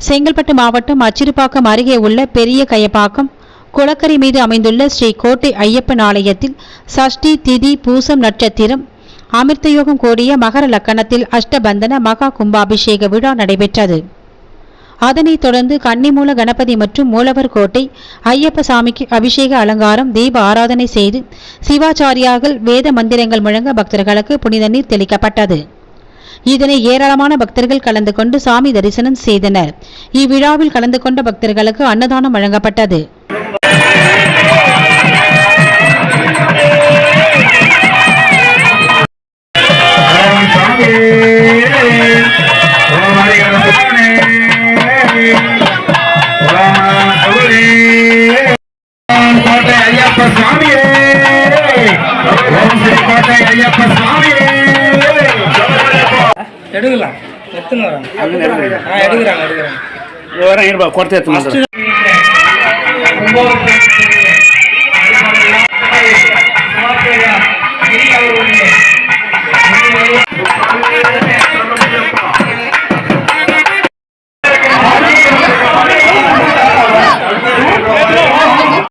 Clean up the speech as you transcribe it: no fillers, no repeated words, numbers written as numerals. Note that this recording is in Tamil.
செங்கல்பட்டு மாவட்டம் அச்சிறுபாக்கம் அருகே உள்ள பெரிய கயப்பாக்கம் குளக்கரை மீது அமைந்துள்ள ஸ்ரீ கோட்டை ஐயப்பன் ஆலயத்தில் சஷ்டி திதி பூசம் நட்சத்திரம் அமிர்தயோகம் கூடிய மகர லக்கணத்தில் அஷ்டபந்தன மகா கும்பாபிஷேக விழா நடைபெற்றது. அதனைத் தொடர்ந்து கன்னிமூல கணபதி மற்றும் மூலவர் கோட்டை ஐயப்ப சாமிக்கு அபிஷேக அலங்காரம் தீப ஆராதனை செய்து சிவாச்சாரியார்கள் வேத மந்திரங்கள் முழங்க பக்தர்களுக்கு புனித நீர் தெளிக்கப்பட்டது. இதனை ஏராளமான பக்தர்கள் கலந்து கொண்டு சாமி தரிசனம் செய்தனர். இவ்விழாவில் கலந்து கொண்ட பக்தர்களுக்கு அன்னதானம் வழங்கப்பட்டது. எடுக்கலாம் எத்தனை எடுக்கிறாங்க எடுக்கிறாங்க